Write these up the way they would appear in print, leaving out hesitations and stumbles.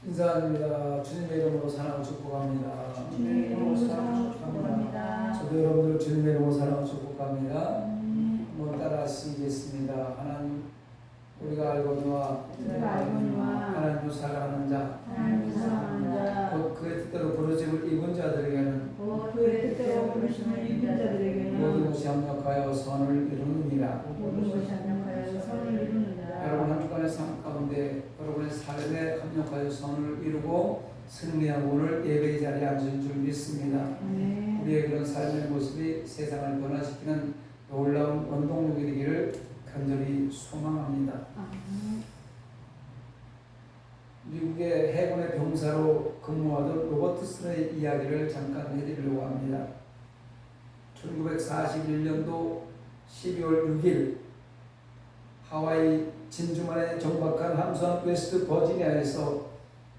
인사드립니다. 주님의 이름으로 사랑을 축복합니다. 주님의 이름으로 사랑을 축복합니다. 저도 여러분들 주님의 이름으로 사랑을 축복합니다. 한번 따라 하시겠습니다. 하나님, 우리가 알거니와 하나님을 사랑하는 자, 곧 그의 뜻대로 부르심을 입은 자들에게는 모든 것이 합력하여 선을 이루느니라. 여러분 한 주간의 삶 가운데 여러분의 삶에 합력하여 선을 이루고 승리하고 오늘 예배의 자리에 앉은 줄 믿습니다. 우리의 그런 삶의 모습이 세상을 변화시키는 놀라운 원동력이 되기를 간절히 소망합니다. 미국의 해군의 병사로 근무하던 로버트슨의 이야기를 잠깐 해드리려고 합니다. 1941년도 12월 6일 하와이 진주만에 정박한 함선 웨스트 버지니아에서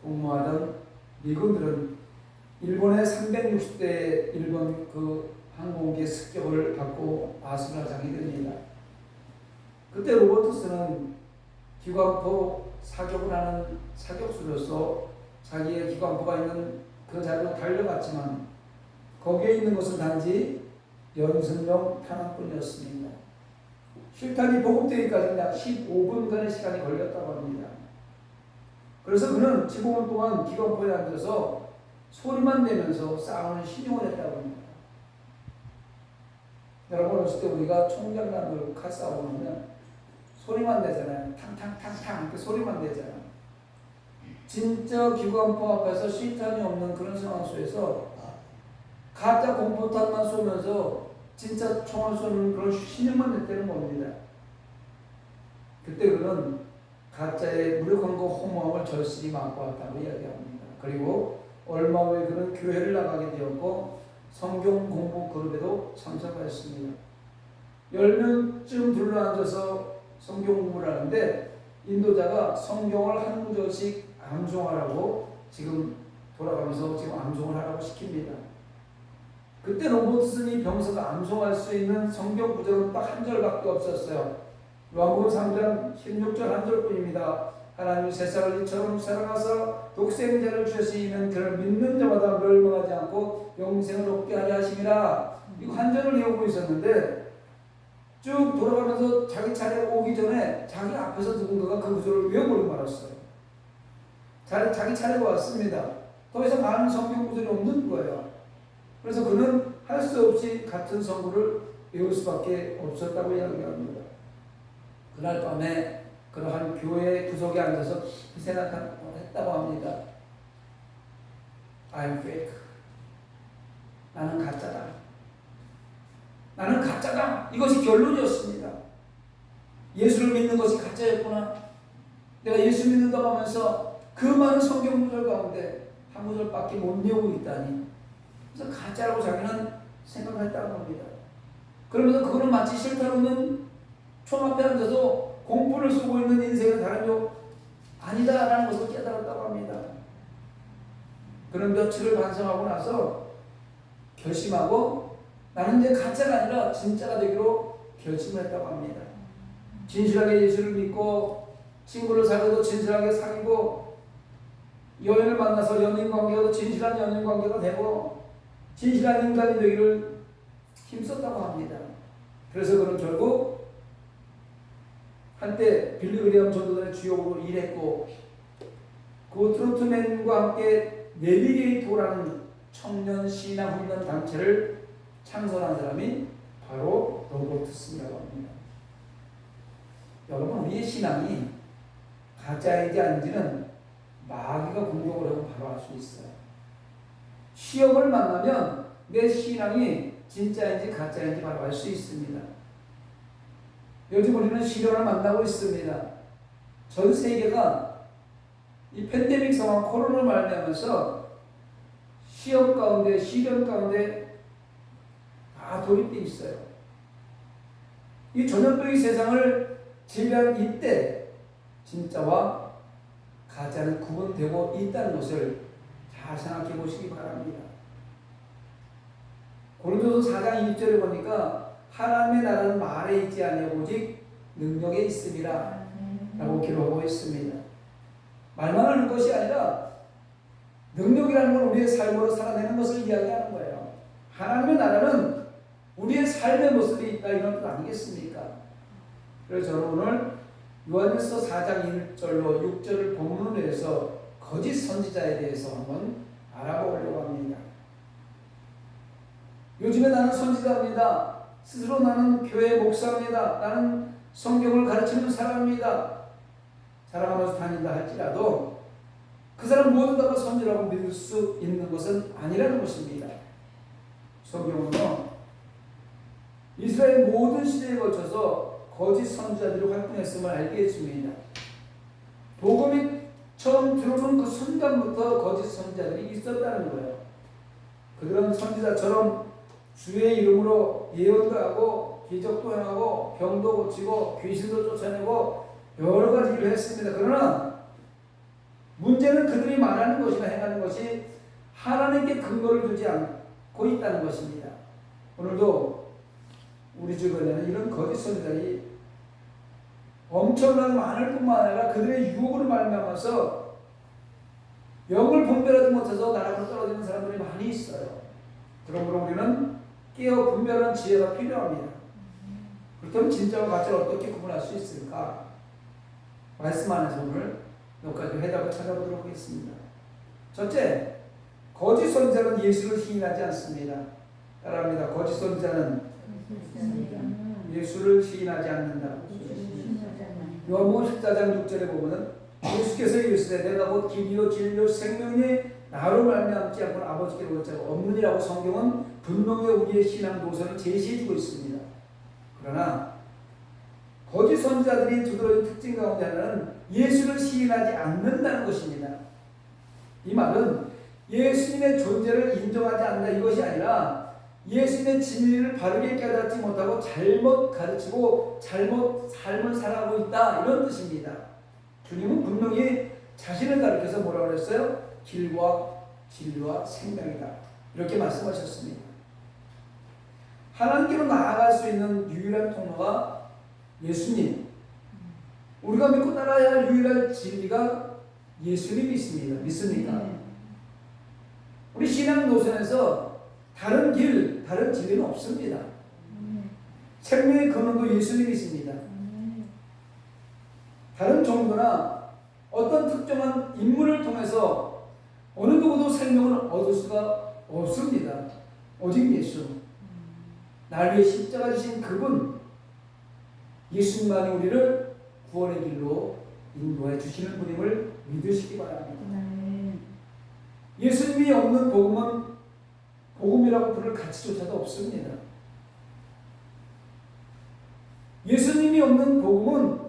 복무하던 미군들은 일본의 360대의 일본 그 항공기의 습격을 받고 아수라장이 됩니다. 그때 로버트슨은 기관포 사격을 하는 사격수로서 자기의 기관포가 있는 그 자리로 달려갔지만 거기에 있는 것은 단지 연습용 탄환뿐이었습니다. 실탄이 보급되기까지 약 15분간의 시간이 걸렸다고 합니다. 그래서 그는 15분 동안 기관포에 앉아서 소리만 내면서 싸우는 신용을 했다고 합니다. 여러분 어렸을 때 우리가 총장난으로 칼 싸우면 소리만 내잖아요. 탕탕탕탕 그 소리만 내잖아요. 진짜 기관포 앞에서 실탄이 없는 그런 상황 속에서 가짜 공포탄만 쏘면서 진짜 총을 쏘는 그런 신용만 냈다는 겁니다. 그때 그는 가짜의 무력함과 허무함을 절실히 맛보았다고 이야기합니다. 그리고 얼마 후에 그는 교회를 나가게 되었고 성경 공부 그룹에도 참석하였습니다. 10명쯤 둘러앉아서 성경 공부를 하는데 인도자가 성경을 한 구절씩 암송하라고 지금 돌아가면서 지금 암송을 하라고 시킵니다. 그때 로버트슨이 병사가 암송할 수 있는 성경 구절은 딱 한 절밖에 없었어요. 요한복음 3장 16절 한 절뿐입니다. 하나님이 세상을 이처럼 사랑하사 독생자를 주시면 그를 믿는 자마다 멸망하지 않고 영생을 얻게 하려 하심이라. 이거 한 절을 외우고 있었는데 쭉 돌아가면서 자기 차례가 오기 전에 자기 앞에서 누군가가 그 구절을 외워버리고 말았어요. 자기 차례가 왔습니다. 더 이상 많은 성경 구절이 없는 거예요. 그래서 그는 할 수 없이 같은 성구를 외울 수밖에 없었다고 이야기합니다. 그날 밤에 그러한 교회 구석에 앉아서 생각했다고 합니다. I'm fake. 나는 가짜다. 나는 가짜다. 이것이 결론이었습니다. 예수를 믿는 것이 가짜였구나. 내가 예수 믿는다고 하면서 그 많은 성경 구절 가운데 한 구절밖에 못 외우고 있다니. 그래서 가짜라고 자기는 생각했다고 합니다. 그러면서 그거는 마치 실탄 없는 총 앞에 앉아서 공포를 쓰고 있는 인생의 다름이 아니다라는 것을 깨달았다고 합니다. 그는 며칠을 반성하고 나서 결심하고 나는 이제 가짜가 아니라 진짜가 되기로 결심을 했다고 합니다. 진실하게 예수를 믿고 친구를 사귀어도 진실하게 사귀고 여인을 만나서 연인 관계가 진실한 연인 관계가 되고 진실한 인간이 되기를 힘썼다고 합니다. 그래서 그는 결국 한때 빌리그리엄 전도단의 주역으로 일했고 그 트로트맨과 함께 내비게이토라는 청년 시인화 훈련 단체를 창설한 사람이 바로 로버트슨이라고 합니다. 여러분 우리의 신앙이 가짜인지 아닌지는 마귀가 공격을 하고 바로 알 수 있어요. 시험을 만나면 내 신앙이 진짜인지 가짜인지 바로 알 수 있습니다. 요즘 우리는 시련을 만나고 있습니다. 전 세계가 이 팬데믹 상황 코로나를 말미암아서 시험 가운데 시련 가운데 다 돌입돼 있어요. 이 전염병이 세상을 지배한 이때 진짜와 가짜는 구분되고 있다는 것을 잘 생각해 보시기 바랍니다. 고린도서 4장 2절에 보니까 하나님의 나라는 말에 있지 아니하고 오직 능력에 있음이라 라고 기록하고 있습니다. 말만 하는 것이 아니라 능력이라는 건 우리의 삶으로 살아내는 것을 이야기하는 거예요. 하나님의 나라는 우리의 삶의 모습이 있다 이런 뜻 아니겠습니까? 그래서 저는 오늘 요한일서 4장 1절로 6절을 본문으로 해서 거짓 선지자에 대해서 한번 알아보려고 합니다. 요즘에 나는 선지자입니다. 스스로 나는 교회 목사입니다. 나는 성경을 가르치는 사람입니다. 자랑하면서 다닌다 할지라도 그 사람 모두 다가 선지라고 믿을 수 있는 것은 아니라는 것입니다. 성경은요, 이스라엘 모든 시대에 걸쳐서 거짓 선지자들이 활동했음을 알게 해줍니다. 복음이 처음 들어오는 그 순간부터 거짓 선지자들이 있었다는 거예요. 그들은 선지자처럼 주의 이름으로 예언도 하고 기적도 행하고 병도 고치고 귀신도 쫓아내고 여러 가지 일을 했습니다. 그러나 문제는 그들이 말하는 것이나 행하는 것이 하나님께 근거를 두지 않고 있다는 것입니다. 오늘도 우리 주변에는 이런 거짓 선지자들이 엄청나게 많을 뿐만 아니라 그들의 유혹으로 말미암아서 영을 분별하지 못해서 나락으로 떨어지는 사람들이 많이 있어요. 그러므로 우리는 깨어 분별하는 지혜가 필요합니다. 그렇다면 진짜와 가짜를 어떻게 구분할 수 있을까? 말씀 안에서 오늘 몇 가지 해답을 찾아보도록 하겠습니다. 첫째, 거짓 선지자는 예수를 시인하지 않습니다. 따라합니다. 거짓 선지자는 예수를 시인하지 않는다. 요한복음 14장 6절에 보면은 예수께서 이르시되 내가 곧 길이요 진리요 생명이 나로 말미암지 않고는 아버지께로 올 자가 없느니라고 성경은 분명히 우리의 신앙 노선을 제시해주고 있습니다. 그러나 거짓 선지자들이 두드러진 특징 가운데 하나는 예수를 시인하지 않는다는 것입니다. 이 말은 예수님의 존재를 인정하지 않는다 이것이 아니라 예수님의 진리를 바르게 깨닫지 못하고 잘못 가르치고 잘못 삶을 살아가고 있다 이런 뜻입니다. 주님은 분명히 자신을 가르쳐서 뭐라고 그랬어요? 길과 진리와 생명이다 이렇게 말씀하셨습니다. 하나님께로 나아갈 수 있는 유일한 통로가 예수님, 우리가 믿고 따라야 할 유일한 진리가 예수님이 있습니다. 믿습니까? 우리 신앙 노선에서 다른 길, 다른 진리는 없습니다. 생명의 근원도 예수님이십니다. 다른 종교나 어떤 특정한 인물을 통해서 어느 누구도 생명을 얻을 수가 없습니다. 오직 예수, 날 위해 십자가 지신 그분, 예수님만이 우리를 구원의 길로 인도해 주시는 분임을 믿으시기 바랍니다. 예수님이 없는 복음은 복음이라고 부를 가치조차도 없습니다. 예수님이 없는 복음은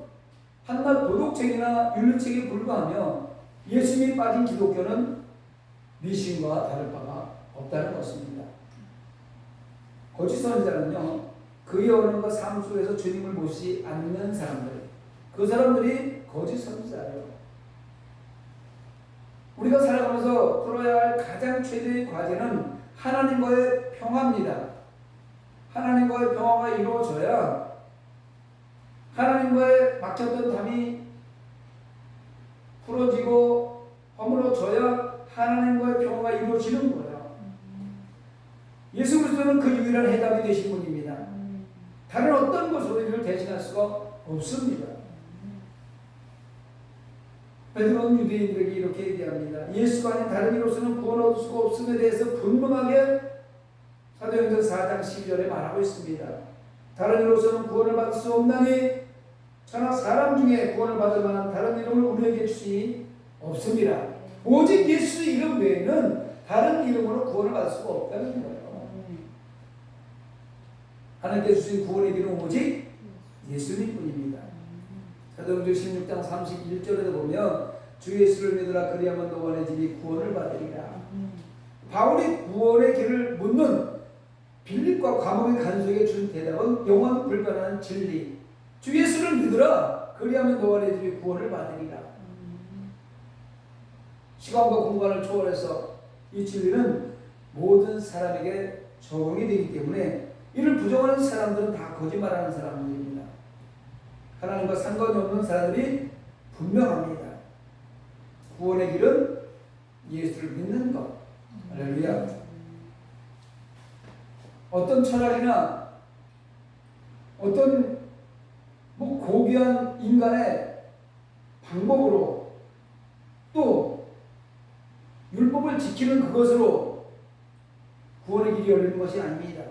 한낱 도덕책이나 윤리책에 불과하며 예수님이 빠진 기독교는 미신과 다를 바가 없다는 것입니다. 거짓 선지자는요, 그의 언어과 삶 속에서 주님을 모시지 않는 사람들, 그 사람들이 거짓 선지자예요. 우리가 살아가면서 풀어야 할 가장 최대의 과제는 하나님과의 평화입니다. 하나님과의 평화가 이루어져야 하나님과의 막혔던 담이 풀어지고 허물어져야 하나님과의 평화가 이루어지는 거예요. 예수 그리스도는 그 유일한 해답이 되신 분입니다. 다른 어떤 것으로 이를 대신할 수가 없습니다. 베드로는 유대인들에게 이렇게 얘기합니다. 예수가 아닌 다른 이로서는 구원 얻을 수가 없음에 대해서 분명하게 사도행전 4장 12절에 말하고 있습니다. 다른 이로서는 구원을 받을 수 없나니 천하 사람 중에 구원을 받을 만한 다른 이름을 우리에게 주시니 없습니다. 오직 예수 이름 외에는 다른 이름으로 구원을 받을 수가 없다는 거예요. 하나님께 주신 구원의 길은 오직 예수님 뿐입니다. 사도행전 16장 31절에도 보면 주 예수를 믿으라 그리하면 너와 집이 구원을 받으리라. 바울이 구원의 길을 묻는 빌립과 감옥의 간수에게 준 대답은 영원 불변하는 진리. 주 예수를 믿으라 그리하면 너와 집이 구원을 받으리라. 시간과 공간을 초월해서 이 진리는 모든 사람에게 적용이 되기 때문에 이를 부정하는 사람들은 다 거짓말하는 사람들입니다. 하나님과 상관이 없는 사람들이 분명합니다. 구원의 길은 예수를 믿는 것. 할렐루야. 어떤 철학이나 어떤 고귀한 인간의 방법으로 또 율법을 지키는 그것으로 구원의 길이 열리는 것이 아닙니다.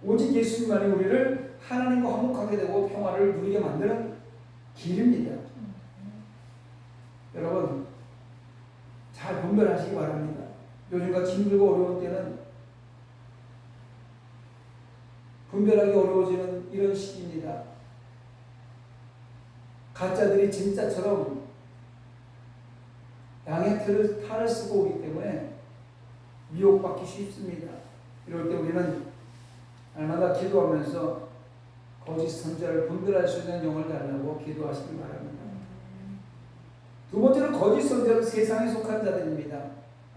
오직 예수님만이 우리를 하나님과 화목하게 되고 평화를 누리게 만드는 길입니다. 여러분 잘 분별하시기 바랍니다. 요즘같이 힘들고 어려운 때는 분별하기 어려워지는 이런 시기입니다. 가짜들이 진짜처럼 양의 탈을 쓰고 오기 때문에 미혹받기 쉽습니다. 이럴 때 우리는 날마다 기도하면서 거짓 선자를 분별할 수 있는 영을 달라고 기도하시기 바랍니다. 두 번째로 거짓 선자는 세상에 속한 자들입니다.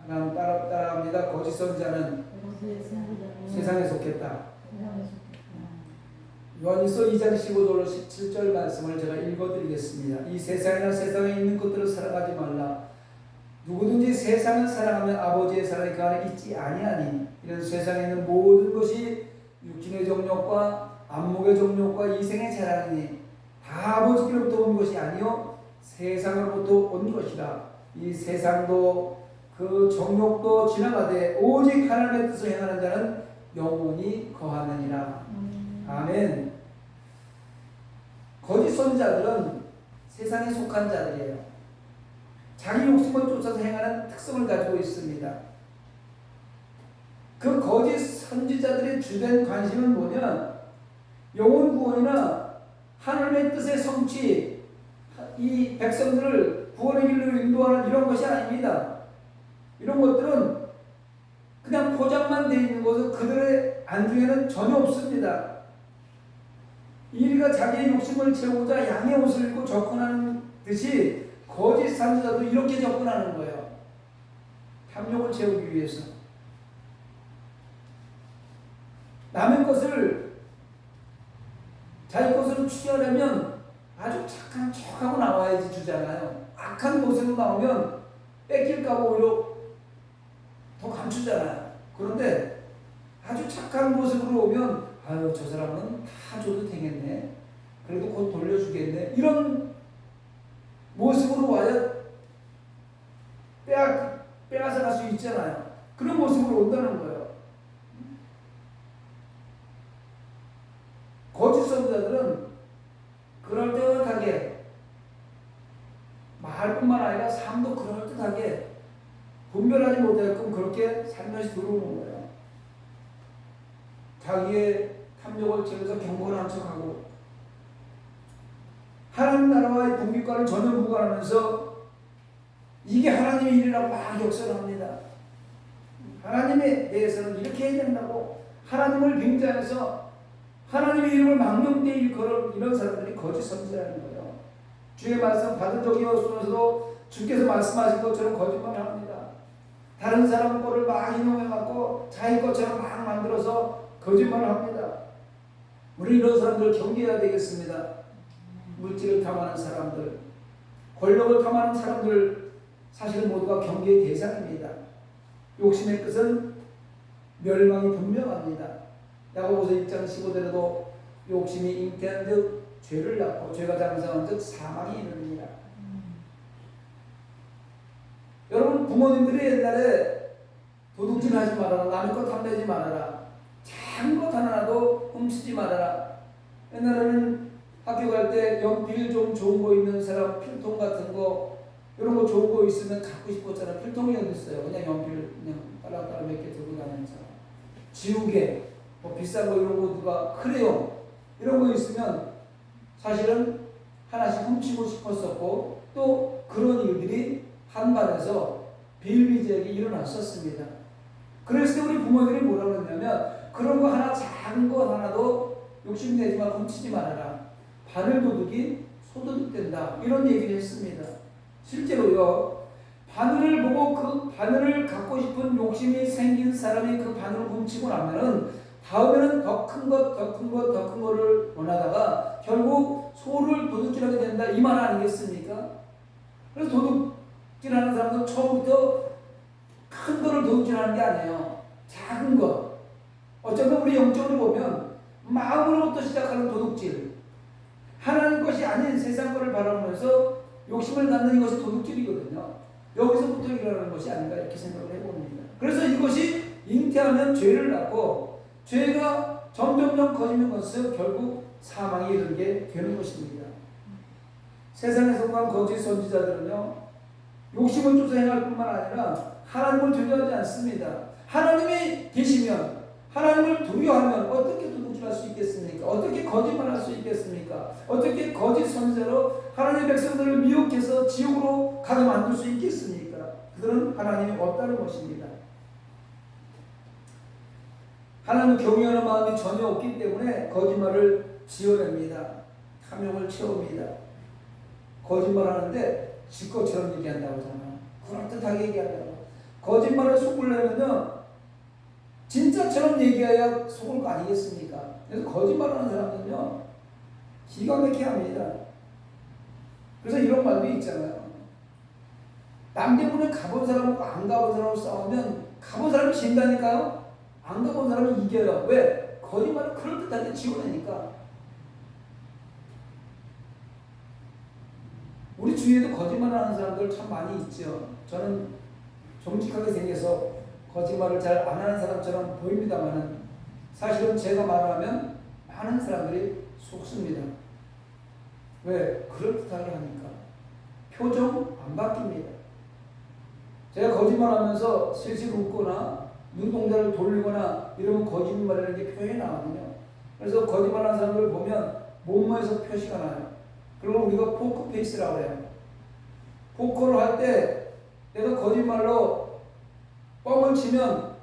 하나님 따라합니다. 거짓 선자는 세상에 속했다. 요한일서 2장 15절로 17절 말씀을 제가 읽어드리겠습니다. 이 세상이나 세상에 있는 것들을 사랑하지 말라. 누구든지 세상을 사랑하면 아버지의 사랑이 그 안에 있지 아니하니 이런 세상에 있는 모든 것이 육신의 정욕과 안목의 정욕과 이생의 자랑이니 다 아버지께로부터 온 것이 아니요 세상으로부터 온 것이라. 이 세상도 그 정욕도 지나가되 오직 하나님의 뜻을 행하는 자는 영원히 거하느니라. 아멘. 거짓 선지자들은 세상에 속한 자들이에요. 자기 욕심을 쫓아서 행하는 특성을 가지고 있습니다. 그 거짓 선지자들의 주된 관심은 뭐냐? 영혼 구원이나 하나님의 뜻의 성취, 이 백성들을 구원의 길로 인도하는 이런 것이 아닙니다. 이런 것들은 그냥 포장만 되어 있는 것은 그들의 안중에는 전혀 없습니다. 이리가 자기의 욕심을 채우고자 양의 옷을 입고 접근하는 듯이 거짓 선지자도 이렇게 접근하는 거예요. 탐욕을 채우기 위해서. 남의 것을 자기 것으로 취하려면 아주 착한 척하고 나와야지 주잖아요. 악한 모습으로 나오면 뺏길까봐 오히려 더 감추잖아요. 그런데 아주 착한 모습으로 오면 아유 저 사람은 다 줘도 되겠네. 그래도 곧 돌려주겠네. 이런 모습으로 와야 빼앗아 갈 수 있잖아요. 그런 모습으로 온다는 거예요. 거짓 선지자들은 그럴듯하게 말뿐만 아니라 삶도 그럴듯하게 분별하지 못하게끔 그렇게 살며시 들어오는 거예요. 자기의 탐욕을 채워서 경건한 척하고 하나님 나라와의 독립과는 전혀 무관하면서 이게 하나님의 일이라고 막 역설합니다. 하나님에 대해서는 이렇게 해야 된다고 하나님을 빙자해서 하나님의 이름을 망령되이 일컬은 이런 사람들이 거짓 선지자라는 거예요. 주의 말씀 받은 적이 없으면서도 주께서 말씀하신 것처럼 거짓말을 합니다. 다른 사람 거를 막 인용해갖고 자기 것처럼 막 만들어서 거짓말을 합니다. 우리 이런 사람들을 경계해야 되겠습니다. 물질을 탐하는 사람들, 권력을 탐하는 사람들 사실은 모두가 경계의 대상입니다. 욕심의 끝은 멸망이 분명합니다. 야고보서 1장 15절에도 욕심이 잉태한 즉 죄를 낳고 죄가 장성한 즉 사망이 이릅니다. 여러분 부모님들이 옛날에 도둑질 하지 말아라, 남의 것 탐내지 말아라, 작은 것 하나라도 훔치지 말아라. 옛날에는 학교 갈 때 연필 좀 좋은 거 있는 사람, 필통 같은 거 이런 거 좋은 거 있으면 갖고 싶었잖아. 필통이 어디 있어요? 그냥 연필 그냥 딸랑딸랑 몇 개 들고 다니는 사람. 지우개, 뭐 비싼 거 이런 거 누가 크레용 이런 거 있으면 사실은 하나씩 훔치고 싶었었고 또 그런 일들이 한반에서 비일비재하게 일어났었습니다. 그랬을 때 우리 부모들이 뭐라고 했냐면 그런 거 하나 작은 거 하나도 욕심내지 말고 훔치지 말아라. 바늘도둑이 소도둑된다. 이런 얘기를 했습니다. 실제로요. 바늘을 보고 그 바늘을 갖고 싶은 욕심이 생긴 사람이 그 바늘을 훔치고 나면은 다음에는 더 큰 것, 더 큰 것, 더 큰 거를 원하다가 결국 소를 도둑질하게 된다. 이 말 아니겠습니까? 그래서 도둑 도둑질하는 사람도 처음부터 큰 거를 도둑질하는 게 아니에요. 작은 거. 어쩌면 우리 영적으로 보면 마음으로부터 시작하는 도둑질. 하나님 것이 아닌 세상 것을 바라보면서 욕심을 갖는 이것이 도둑질이거든요. 여기서부터 일어나는 것이 아닌가 이렇게 생각을 해봅니다. 그래서 이것이 잉태하면 죄를 낳고 죄가 점점점 커지는 것은 결국 사망에 이르게 되는 것입니다. 세상에 속한 거짓 선지자들은요, 욕심을 쫓아 행할 뿐만 아니라 하나님을 두려워하지 않습니다. 하나님이 계시면, 하나님을 두려워하면 어떻게 도둑질할 수 있겠습니까? 어떻게 거짓말할 수 있겠습니까? 어떻게 거짓 선지자로 하나님의 백성들을 미혹해서 지옥으로 가게 만들 수 있겠습니까? 그들은 하나님이 없다는 것입니다. 하나님을 경외하는 마음이 전혀 없기 때문에 거짓말을 지어냅니다. 탐욕을 채웁니다. 거짓말하는데 지 것처럼 얘기한다고 하잖아요. 그럴듯하게 얘기한다고. 거짓말을 속으려면요, 진짜처럼 얘기해야 속을 거 아니겠습니까? 그래서 거짓말하는 사람들은요, 기가 막히게 합니다. 그래서 이런 말도 있잖아요. 남대문에 가본 사람하고 안 가본 사람하고 싸우면 가본 사람이 진다니까요? 안 가본 사람은 이겨요. 왜? 거짓말을 그럴듯하게 지어내니까. 우리 주위에도 거짓말하는 사람들 참 많이 있죠. 저는 정직하게 생겨서 거짓말을 잘 안 하는 사람처럼 보입니다만 사실은 제가 말하면 많은 사람들이 속습니다. 왜? 그럴듯하게 하니까. 표정 안 바뀝니다. 제가 거짓말하면서 실실 웃거나 눈동자를 돌리거나 이러면 거짓말이라는 게 표현이 나거든요. 그래서 거짓말하는 사람들을 보면 몸에서 표시가 나요. 그걸 우리가 포커 페이스라고 해요. 포커를 할 때 내가 거짓말로 뻥을 치면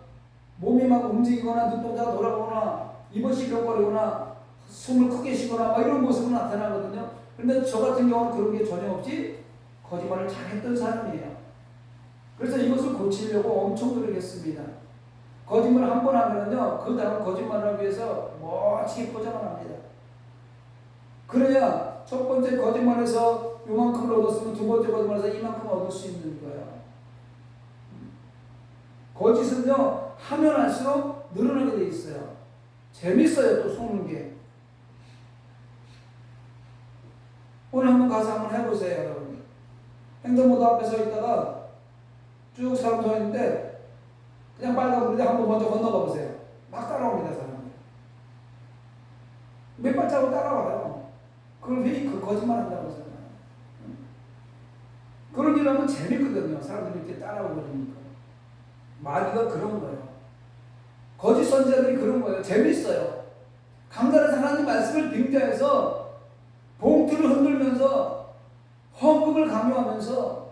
몸이 막 움직이거나 눈동자가 돌아가거나 입을 시끄럽거리거나 숨을 크게 쉬거나 막 이런 모습이 나타나거든요. 그런데 저 같은 경우는 그런 게 전혀 없이 거짓말을 잘했던 사람이에요. 그래서 이것을 고치려고 엄청 노력했습니다. 거짓말 한 번 하면요, 그 다음 거짓말을 하기 위해서 멋지게 포장을 합니다. 그래야 첫 번째 거짓말에서 요만큼을 얻었으면 두 번째 거짓말에서 이만큼 얻을 수 있는 거예요. 거짓은요, 하면 할수록 늘어나게 돼 있어요. 재밌어요, 또 속는 게. 오늘 한번 가서 한번 해보세요, 여러분. 횡단보도 앞에 서 있다가 쭉 사람 서 있는데 그냥 빨간불인데 한번 먼저 건너가 보세요. 막 따라옵니다, 사람들. 몇 발자국 따라와요. 그걸 그 거짓말 한다고 하잖아요. 그런 일 하면 재밌거든요. 사람들이 이렇게 따라오고 그러니까. 마귀가 그런 거예요. 거짓 선지자들이 그런 거예요. 재밌어요. 강단에서 하나님 말씀을 빙자해서 봉투를 흔들면서 헌금을 강요하면서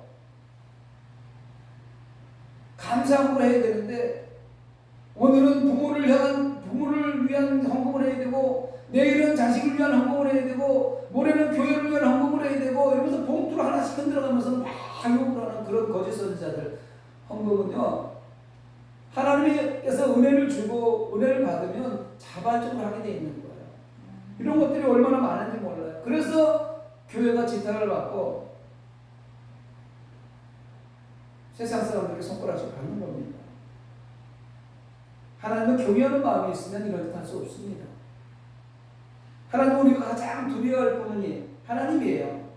감사함을 해야 되는데 오늘은 부모를 위한 헌금을 해야 되고 내일은 자식을 위한 헌금을 해야 되고 모레는 교회를 위한 헌금을 해야 되고 이러면서 봉투를 하나씩 흔들어가면서 막 욕을 하는 그런 거짓 선지자들. 헌금은요, 하나님께서 은혜를 주고 은혜를 받으면 자발적으로 하게 돼 있는 거예요. 이런 것들이 얼마나 많은지 몰라요. 그래서 교회가 지탄을 받고 세상 사람들에게 손가락질 받는 겁니다. 하나님을 경외하는 마음이 있으면 이런 짓 할 수 없습니다. 하나님은 우리가 가장 두려워할 분이 하나님이에요.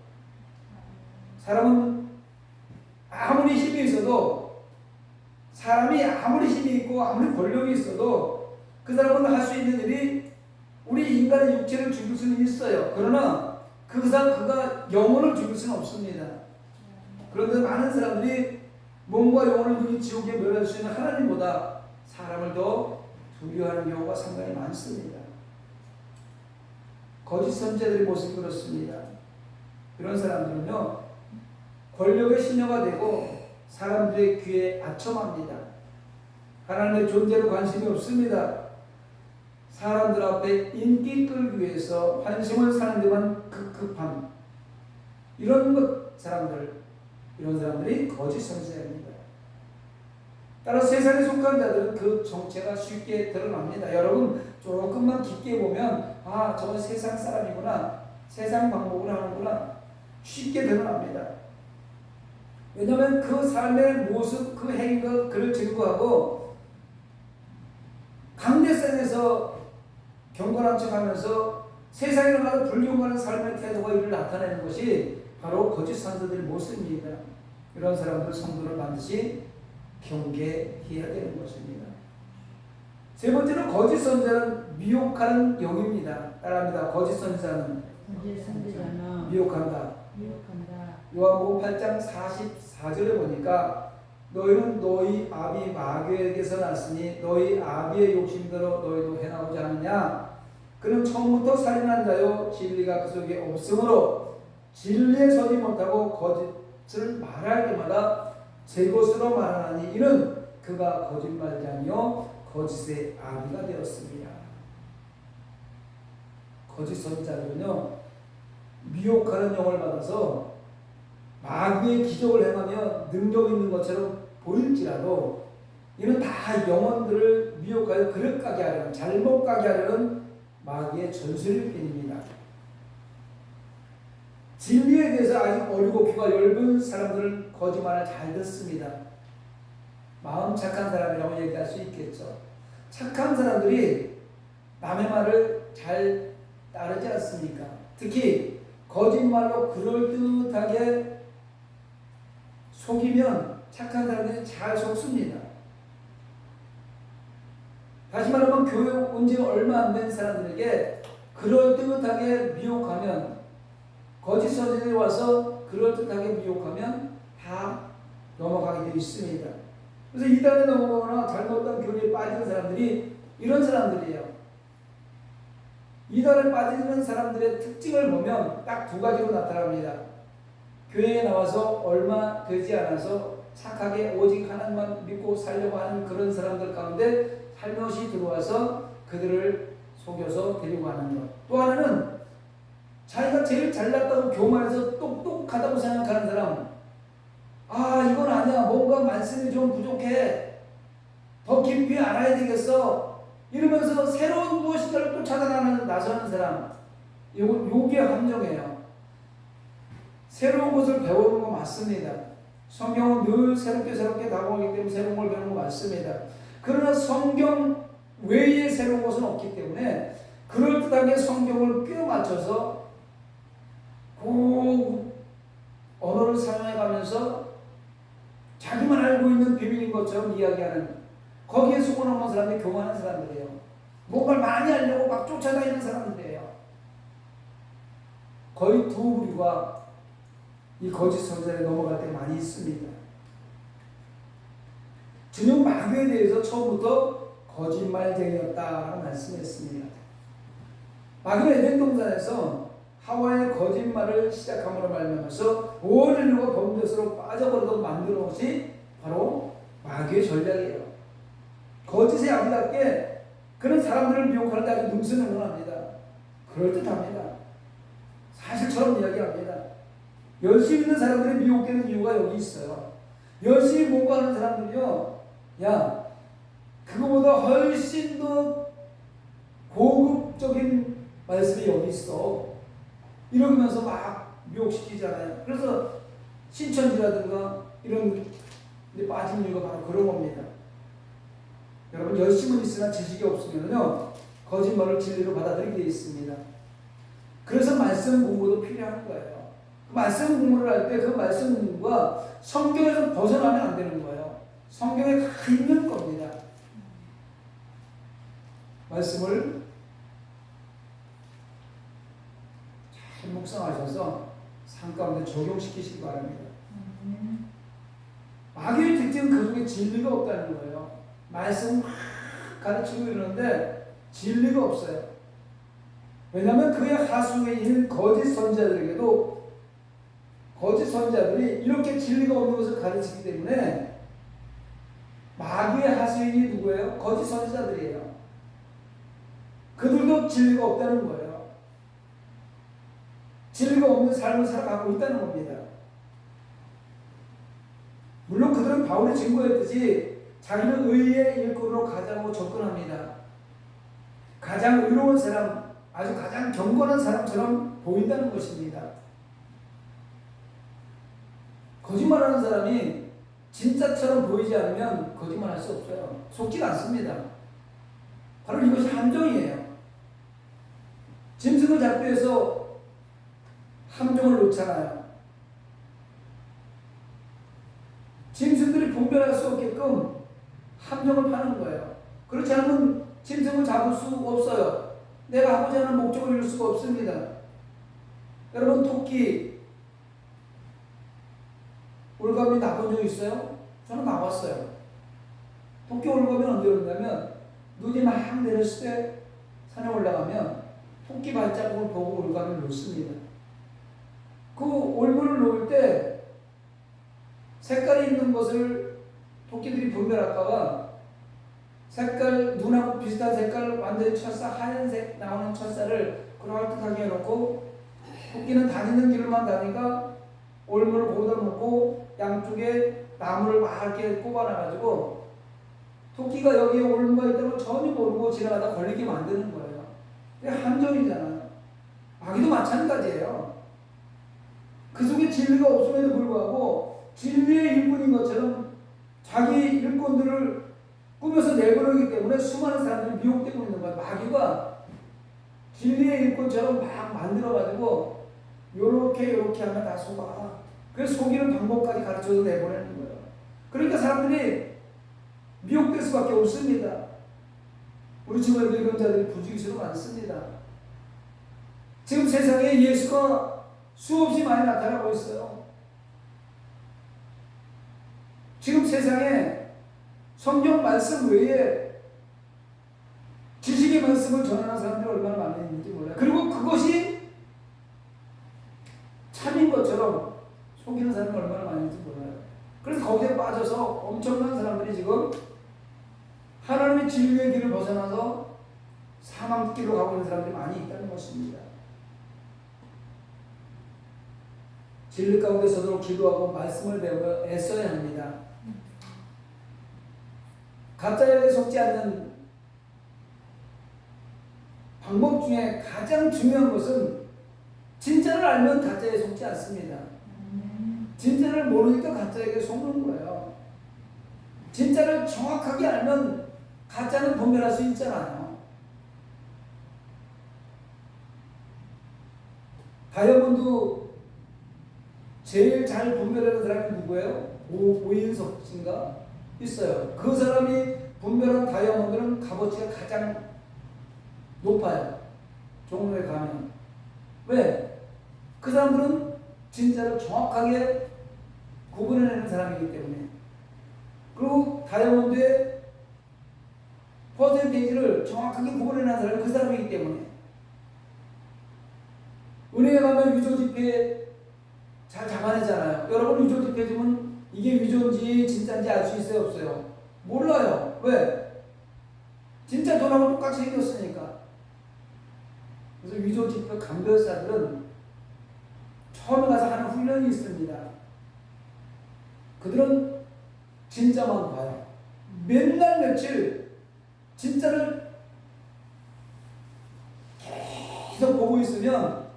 사람은 아무리 힘이 있어도, 사람이 아무리 힘이 있고 아무리 권력이 있어도 그 사람은 할 수 있는 일이 우리 인간의 육체를 죽일 수는 있어요. 그러나 그가 영혼을 죽일 수는 없습니다. 그런데 많은 사람들이 몸과 영혼을 그이 지옥에 멸할 수 있는 하나님보다 사람을 더 두려워하는 경우가 상당히 많습니다. 거짓 선지자들의 모습이 그렇습니다. 그런 사람들은요, 권력의 신녀가 되고 사람들의 귀에 아첨합니다. 하나님의 존재로 관심이 없습니다. 사람들 앞에 인기 끌기 위해서 환심을 사는 데만 급급함. 이런 사람들이 거짓 선지자입니다. 따라서 세상에 속한 자들은 그 정체가 쉽게 드러납니다. 여러분 조금만 깊게 보면 저건 세상 사람이구나, 세상 방법을 하는구나 쉽게 드러납니다. 왜냐하면 그 삶의 모습, 그 행위가 그를 증거하고 강대상에서 경건한 척하면서 세상에 나가서 불경건한 삶의 태도가 이를 나타내는 것이 바로 거짓 선자들의 모습입니다. 이런 사람들 성도를 반드시 경계해야 되는 것입니다. 세 번째는 거짓 선자는 미혹하는 영입니다. 따라합니다. 거짓 선자는 거짓 선지자는 미혹한다. 미혹한다. 요한복음 8장 44절에 보니까 너희는 너희 아비 마귀에게서 났으니 너희 아비의 욕심대로 너희도 행하고자 하느냐. 그는 처음부터 살인한 자요 진리가 그 속에 없으므로 진리에 서지 못하고 거짓을 말할 때마다 제 것으로 말하나니 이는 그가 거짓말자니요 거짓의 아비가 되었습니다. 거짓 선지자들은요 미혹하는 영을 받아서 마귀의 기적을 행하며 능력 있는 것처럼 보일지라도 이는 다 영혼들을 미혹하여 그릇 가게 하려는, 잘못 가게 하려는 마귀의 전술일 뿐입니다. 진리에 대해서 아직 어리고 귀가 얇은 사람들은 거짓말을 잘 듣습니다. 마음 착한 사람이라고 얘기할 수 있겠죠. 착한 사람들이 남의 말을 잘 따르지 않습니까? 특히 거짓말로 그럴듯하게 속이면 착한 사람들이 잘 속습니다. 다시 말하면 교회 온 지 얼마 안 된 사람들에게 그럴듯하게 미혹하면, 거짓 선지자들이 와서 그럴듯하게 미혹하면 다 넘어가게 되어 있습니다. 그래서 이단에 넘어가거나 잘못된 교리에 빠지는 사람들이 이런 사람들이에요. 이단에 빠지는 사람들의 특징을 보면 딱 두 가지로 나타납니다. 교회에 나와서 얼마 되지 않아서 착하게 오직 하나님만 믿고 살려고 하는 그런 사람들 가운데 살며시 들어와서 그들을 속여서 데리고 가는 것. 또 하나는 자기가 제일 잘났다고 교만해서 똑똑하다고 생각하는 사람. 아, 이건 아니야. 뭔가 말씀이 좀 부족해. 더 깊이 알아야 되겠어. 이러면서 새로운 무엇인가를 또 나서는 사람. 요게 함정이에요. 새로운 것을 배우는 거 맞습니다. 성경은 늘 새롭게 다가오기 때문에 새로운 걸 배우는 거 맞습니다. 그러나 성경 외에 새로운 것은 없기 때문에 그럴듯하게 성경을 꿰 맞춰서 그 언어를 사용해가면서 자기만 알고 있는 비밀인 것처럼 이야기하는, 거기에 수고하는 사람들이 교만한 사람들이에요. 뭔가를 많이 알려고 막 쫓아다니는 사람들이에요. 거의 두 부류가 이 거짓 선지자에 넘어갈 때 많이 있습니다. 주님 마귀에 대해서 처음부터 거짓말쟁이였다라고 말씀했습니다. 마귀는 에덴 동산에서 하와의 거짓말을 시작함으로 말미암아서 온 인류가 범죄수로 빠져버리도록 만드는 것이 바로 마귀의 전략이에요. 거짓의 아비답게 그런 사람들을 미혹하는 데 아주 능수능란합니다. 그럴듯합니다. 사실처럼 이야기합니다. 열심히 있는 사람들이 미혹되는 이유가 여기 있어요. 열심히 뭔가 하는 사람들이요, 야, 그거보다 훨씬 더 고급적인 말씀이 여기 있어. 이러면서 막 미혹시키잖아요. 그래서 신천지라든가 이런 데 빠진 이유가 바로 그런 겁니다. 여러분, 열심은 있으나 지식이 없으면요 거짓말을 진리로 받아들이게 되어 있습니다. 그래서 말씀 공부도 필요한 거예요. 말씀 공부를 할 때 그 말씀 공부가 성경에서 벗어나면 안 되는 거예요. 성경에 다 있는 겁니다. 말씀을 잘 묵상하셔서 삶 가운데 적용시키시기 바랍니다. 마귀의 특징은 그 속에 진리가 없다는 거예요. 말씀 막 가르치고 이러는데 진리가 없어요. 왜냐하면 그의 하수에 있는 거짓 선지자들에게도 거짓 선지자들이 이렇게 진리가 없는 것을 가르치기 때문에 마귀의 하수인이 누구예요? 거짓 선지자들이에요. 그들도 진리가 없다는 거예요. 진리가 없는 삶을 살아가고 있다는 겁니다. 물론 그들은 바울이 증거했듯이 자기는 의의 일꾼으로 가자고 접근합니다. 가장 의로운 사람, 아주 가장 경건한 사람처럼 보인다는 것입니다. 거짓말하는 사람이 진짜처럼 보이지 않으면 거짓말할 수 없어요. 속지가 않습니다. 바로 이것이 함정이에요. 짐승을 잡기 위해서 함정을 놓잖아요. 짐승들이 분별할 수 없게끔 함정을 파는 거예요. 그렇지 않으면 짐승을 잡을 수 없어요. 내가 하고자 하는 목적을 이룰 수가 없습니다. 여러분, 토끼 올가미 나본 적 있어요? 저는 나봤어요. 토끼 올가미는 언제 오냐면 눈이 막 내렸을 때 산에 올라가면 토끼 발자국을 보고 올가미를 놓습니다. 그 올물을 놓을 때 색깔이 있는 것을 토끼들이 분별할까봐 색깔, 눈하고 비슷한 색깔, 완전히 철사, 하얀색 나오는 철사를 그럴듯하게 해놓고 토끼는 다니는 길만 다니까 올물을 거기다 놓고 양쪽에 나무를 막 이렇게 꼽아놔가지고 토끼가 여기에 올무가 있다고 전혀 모르고 지나가다 걸리게 만드는 거예요. 이게 함정이잖아요. 마귀도 마찬가지예요. 그 속에 진리가 없음에도 불구하고 진리의 일꾼인 것처럼 자기 일꾼들을 꾸며서 내보내기 때문에 수많은 사람들이 미혹되고 있는 거예요. 마귀가 진리의 일꾼처럼 막 만들어가지고 요렇게 하면 다 속아. 그래서 속이는 방법까지 가르쳐서 내보내는 거예요. 그러니까 사람들이 미혹될 수밖에 없습니다. 우리 주변에도 이런 자들이 부지기수로 많습니다. 지금 세상에 예수가 수없이 많이 나타나고 있어요. 지금 세상에 성경 말씀 외에 지식의 말씀을 전하는 사람들이 얼마나 많이 있는지 몰라요. 그리고 그것이 참인 것처럼 속이는 사람이 얼마나 많이 있는지 몰라요. 그래서 거기에 빠져서 엄청난 사람들이 지금 하나님의 진리의 길을 벗어나서 사망길로 가고 있는 사람들이 많이 있다는 것입니다. 진리 가운데서도 기도하고 말씀을 배우며 애써야 합니다. 가짜에 속지 않는 방법 중에 가장 중요한 것은 진짜를 알면 가짜에 속지 않습니다. 진짜를 모르니까 가짜에게 속는 거예요. 진짜를 정확하게 알면 가짜는 분별할 수 있잖아요. 다이아몬드 제일 잘 분별하는 사람이 누구예요? 오인석 씨인가? 있어요. 그 사람이 분별한 다이아몬드는 값어치가 가장 높아요. 종로에 가면. 왜? 그 사람들은 진짜를 정확하게 구분해내는 사람이기 때문에. 그리고 다이아몬드의 퍼센테이지를 정확하게 구분해내는 사람이 그 사람이기 때문에. 은행에 가면 위조지폐 잘 잡아내잖아요. 여러분, 위조지폐 주면 이게 위조인지 진짜인지 알 수 있어요, 없어요? 몰라요. 왜? 진짜 돈하고 똑같이 생겼으니까. 그래서 위조지폐 감별사들은 처음에 가서 하는 훈련이 있습니다. 그들은 진짜만 봐요. 맨날 며칠 진짜를 계속 보고 있으면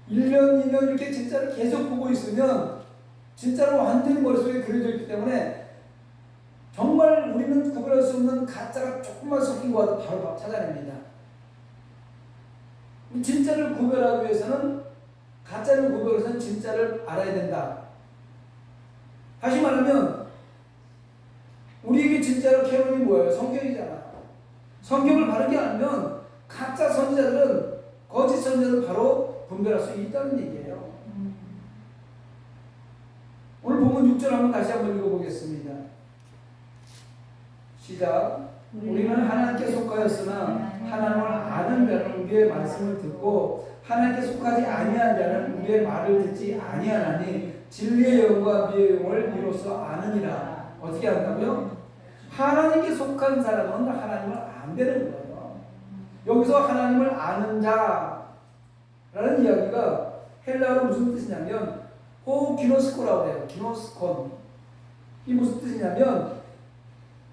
1년, 2년 이렇게 진짜를 계속 보고 있으면 진짜로 완전히 머릿속에 그려져 있기 때문에 정말 우리는 구별할 수 없는 가짜가 조금만 섞인 것 같아도 바로 찾아냅니다. 진짜를 구별하기 위해서는 가짜를 구별해서는 진짜를 알아야 된다. 다시 말하면 우리에게 진짜로 캐논이 뭐예요? 성경이잖아. 성경을 바르게 알면 가짜 선지자들은 거짓 선지자를 바로 분별할 수 있다는 얘기예요. 오늘 본문 6절 한번 다시 한번 읽어보겠습니다. 시작. 우리는 하나님께 속하였으나 하나님을 아는 자는 우리의 말씀을 듣고 하나님께 속하지 아니한 자는 우리의 말을 듣지 아니하나니 진리의 영과 미의 영을 이로써 아느니라. 어떻게 한다고요? 하나님께 속한 사람은 하나님을 안다는 거예요. 여기서 하나님을 아는 자라는 이야기가 헬라어로 무슨 뜻이냐면 호기노스코라고 해요. 기노스콘. 이 무슨 뜻이냐면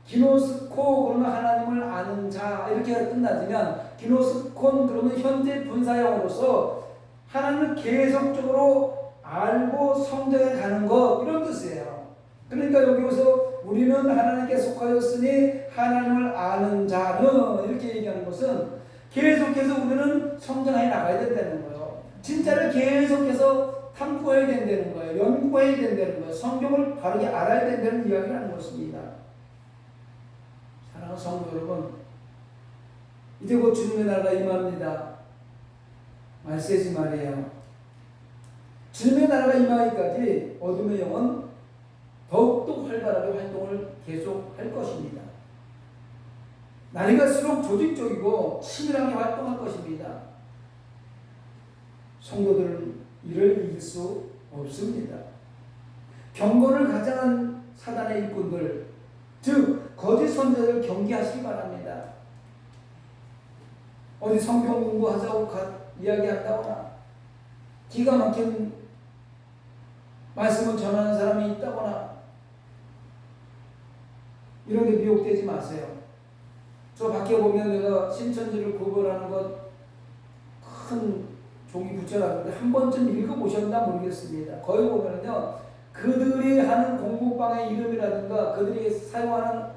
기노스코 그러면 하나님을 아는 자 이렇게 끝나지만 기노스콘 그러면 현재 분사형으로서 하나님을 계속적으로 알고 성장해 가는 것, 이런 뜻이에요. 그러니까 여기서 우리는 하나님께 속하였으니 하나님을 아는 자는, 이렇게 얘기하는 것은 계속해서 우리는 성장해 나가야 된다는 거예요. 진짜를 계속해서 탐구해야 된다는 거예요. 연구해야 된다는 거예요. 성경을 바르게 알아야 된다는 이야기를 하는 것입니다. 사랑하는 성도 여러분, 이제 곧 주님의 나라가 임합니다. 말세지 말이에요. 주님의 나라가 임하기까지 어둠의 영은 더욱더 활발하게 활동을 계속할 것입니다. 날이 갈수록 조직적이고 치밀하게 활동할 것입니다. 성도들은 이를 이길 수 없습니다. 경건을 가장한 사단의 일꾼들, 즉 거짓 선자들을 경계하시기 바랍니다. 어디 성경 공부하자고 이야기한다거나 기가 막힌 말씀을 전하는 사람이 있다거나 이런 데 미혹되지 마세요. 저 밖에 보면 내가 신천지를 구별하는 것 큰 종이 붙여놨는데 한 번쯤 읽어보셨나 모르겠습니다. 거기 보면요, 그들이 하는 공부방의 이름이라든가 그들이 사용하는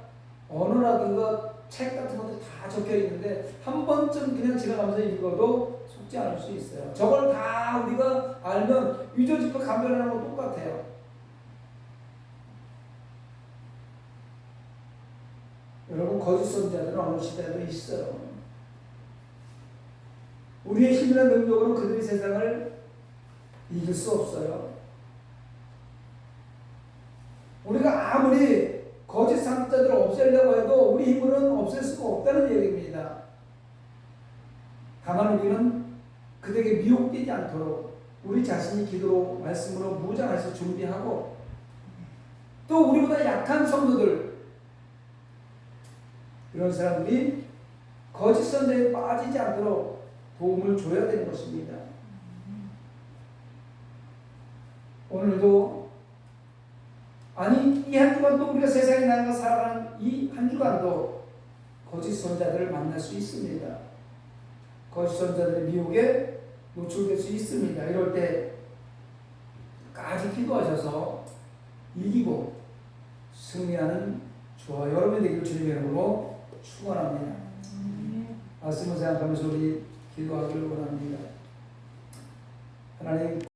언어라든가 책 같은 것도 다 적혀 있는데 한 번쯤 그냥 지나가면서 읽어도 속지 않을 수 있어요. 저걸 다 우리가 알면 유저집과 감별하는 거 똑같아요. 여러분, 거짓 선자들은 어느 시대에도 있어요. 우리의 힘이나 능력으로 그들이 세상을 이길 수 없어요. 우리가 아무리 거짓 선자들을 없애려고 해도 우리 힘으로는 없앨 수가 없다는 얘기입니다. 다만 우리는 그들에게 미혹되지 않도록 우리 자신이 기도로 말씀으로 무장해서 준비하고, 또 우리보다 약한 성도들, 이런 사람들이 거짓 선자에 빠지지 않도록 도움을 줘야 되는 것입니다. 오늘도, 아니 이 한 주간도 우리가 세상에 나가 살아가는 이 한 주간도 거짓 선자들을 만날 수 있습니다. 거짓 선자들의 미혹에 노출될 수 있습니다. 이럴 때까지 기도하셔서 이기고 승리하는 저와 여러분이 되기를 주님의 이름으로 축원합니다. 말씀을 생각하면서 우리 기도하기를 원합니다. 하나님,